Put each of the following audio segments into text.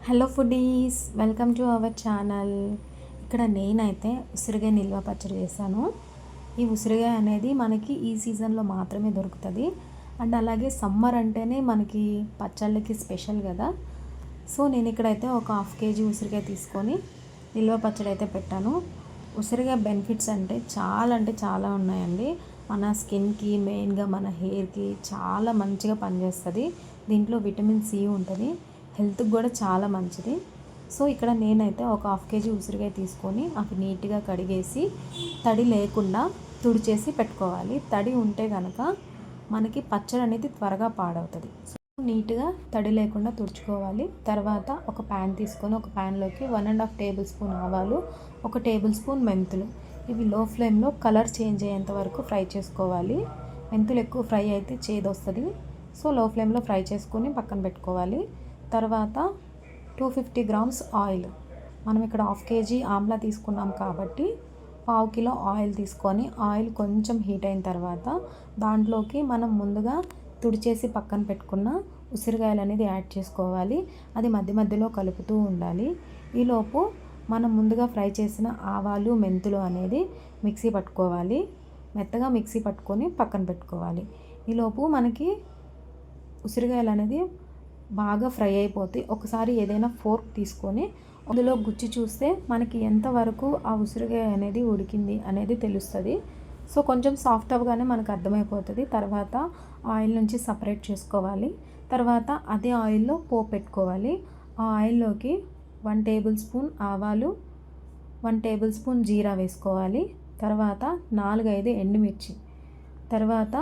Hello foodies, welcome to our channel. ఇక్కడ నేనైతే ఉసిరికాయ నిల్వ పచ్చడి చేశాను. ఈ ఉసిరికాయ అనేది మనకి ఈ సీజన్లో మాత్రమే దొరుకుతుంది. అండ్ అలాగే సమ్మర్ అంటేనే మనకి పచ్చళ్ళకి స్పెషల్ కదా. సో నేను ఇక్కడైతే ఒక 1/2 kg ఉసిరికాయ తీసుకొని నిల్వ పచ్చడి అయితే పెట్టాను. ఉసిరికాయ బెనిఫిట్స్ అంటే చాలా ఉన్నాయండి. మన స్కిన్కి, మెయిన్గా మన హెయిర్కి చాలా మంచిగా పనిచేస్తుంది. దీంట్లో విటమిన్ సి ఉంటుంది, హెల్త్కి కూడా చాలా మంచిది. సో ఇక్కడ నేనైతే ఒక 1/2 kg ఉసిరికాయ తీసుకొని అవి నీట్గా కడిగేసి తడి లేకుండా తుడిచేసి పెట్టుకోవాలి. తడి ఉంటే కనుక మనకి పచ్చడి అనేది త్వరగా పాడవుతుంది. సో నీట్గా తడి లేకుండా తుడుచుకోవాలి. తర్వాత ఒక ప్యాన్ తీసుకొని ఒక ప్యాన్లోకి 1.5 టేబుల్ స్పూన్ ఆవాలు, 1 టేబుల్ స్పూన్ మెంతులు, ఇవి లో ఫ్లేమ్లో కలర్ చేంజ్ అయ్యేంత వరకు ఫ్రై చేసుకోవాలి. మెంతులు ఎక్కువ ఫ్రై అయితే చేదు వస్తుంది. సో లో ఫ్లేమ్లో ఫ్రై చేసుకొని పక్కన పెట్టుకోవాలి. తర్వాత 250 గ్రామ్స్ ఆయిల్, మనం ఇక్కడ 1/2 kg ఆమ్లా తీసుకున్నాం కాబట్టి 1/2 కిలో ఆయిల్ తీసుకొని ఆయిల్ కొంచెం హీట్ అయిన తర్వాత దాంట్లోకి మనం ముందుగా తుడిచేసి పక్కన పెట్టుకున్న ఉసిరికాయలు అనేది యాడ్ చేసుకోవాలి. అది మధ్య మధ్యలో కలుపుతూ ఉండాలి. ఈలోపు మనం ముందుగా ఫ్రై చేసిన ఆవాలు, మెంతులు అనేది మిక్సీ పట్టుకోవాలి. మెత్తగా మిక్సీ పట్టుకొని పక్కన పెట్టుకోవాలి. ఈలోపు మనకి ఉసిరికాయలు అనేది బాగా ఫ్రై అయిపోతాయి. ఒకసారి ఏదైనా ఫోర్క్ తీసుకొని అందులో గుచ్చి చూస్తే మనకి ఎంతవరకు ఆ ఉసిరికాయ అనేది ఉడికింది అనేది తెలుస్తుంది. సో కొంచెం సాఫ్ట్ అవ్వగానే మనకు అర్థమైపోతుంది. తర్వాత ఆయిల్ నుంచి సపరేట్ చేసుకోవాలి. తర్వాత అదే ఆయిల్లో పోపు పెట్టుకోవాలి. ఆ ఆయిల్లోకి 1 టేబుల్ స్పూన్ ఆవాలు, 1 టేబుల్ స్పూన్ జీరా వేసుకోవాలి. తర్వాత 4-5 ఎండుమిర్చి, తర్వాత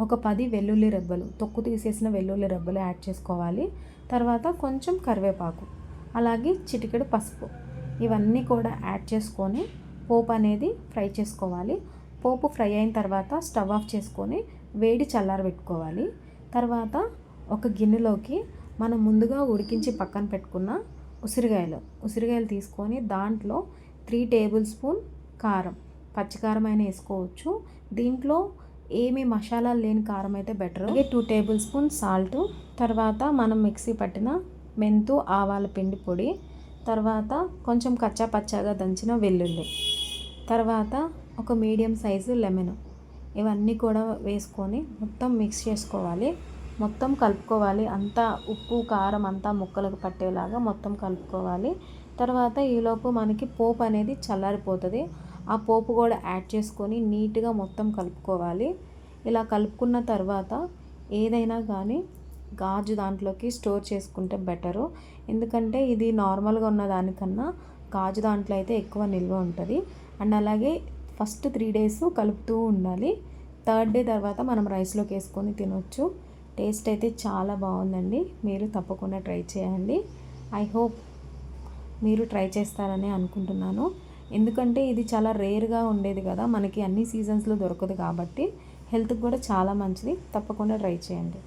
ఒక 10 వెల్లుల్లి రెబ్బలు, తొక్కు తీసేసిన వెల్లుల్లి రెబ్బలు యాడ్ చేసుకోవాలి. తర్వాత కొంచెం కరివేపాకు, అలాగే చిటికెడు పసుపు, ఇవన్నీ కూడా యాడ్ చేసుకొని పోపు అనేది ఫ్రై చేసుకోవాలి. పోపు ఫ్రై అయిన తర్వాత స్టవ్ ఆఫ్ చేసుకొని వేడి చల్లారబెట్టుకోవాలి. తర్వాత ఒక గిన్నెలోకి మనం ముందుగా ఉడికించి పక్కన పెట్టుకున్న ఉసిరికాయలు తీసుకొని దాంట్లో 3 టేబుల్ స్పూన్ కారం, పచ్చికారం అయినా వేసుకోవచ్చు. దీంట్లో ఏమీ మసాలాలు లేని కారం అయితే బెటర్. 2 టేబుల్ స్పూన్ సాల్ట్, తర్వాత మనం మిక్సీ పట్టిన మెంతు ఆవాల పిండి పొడి, తర్వాత కొంచెం కచ్చా పచ్చాగా దంచిన వెల్లుల్లి, తర్వాత ఒక మీడియం సైజు లెమన్, ఇవన్నీ కూడా వేసుకొని మొత్తం మిక్స్ చేసుకోవాలి. మొత్తం కలుపుకోవాలి. అంతా ఉప్పు కారం అంతా ముక్కలకు పట్టేలాగా మొత్తం కలుపుకోవాలి. తర్వాత ఈలోపు మనకి పోపు అనేది చల్లారిపోతుంది. ఆ పోపు కూడా యాడ్ చేసుకొని నీట్గా మొత్తం కలుపుకోవాలి. ఇలా కలుపుకున్న తర్వాత ఏదైనా కానీ గాజు దాంట్లోకి స్టోర్ చేసుకుంటే బెటరు. ఎందుకంటే ఇది నార్మల్గా ఉన్న దానికన్నా గాజు దాంట్లో అయితే ఎక్కువ నిల్వ ఉంటుంది. అండ్ అలాగే ఫస్ట్ 3 days కలుపుతూ ఉండాలి. 3rd day తర్వాత మనం రైస్లోకి వేసుకొని తినొచ్చు. టేస్ట్ అయితే చాలా బాగుందండి. మీరు తప్పకుండా ట్రై చేయండి. ఐ హోప్ మీరు ట్రై చేస్తారని అనుకుంటున్నాను. ఎందుకంటే ఇది చాలా రేర్గా ఉండేది కదా, మనకి అన్ని సీజన్స్లో దొరకదు కాబట్టి హెల్త్కి కూడా చాలా మంచిది. తప్పకుండా ట్రై చేయండి.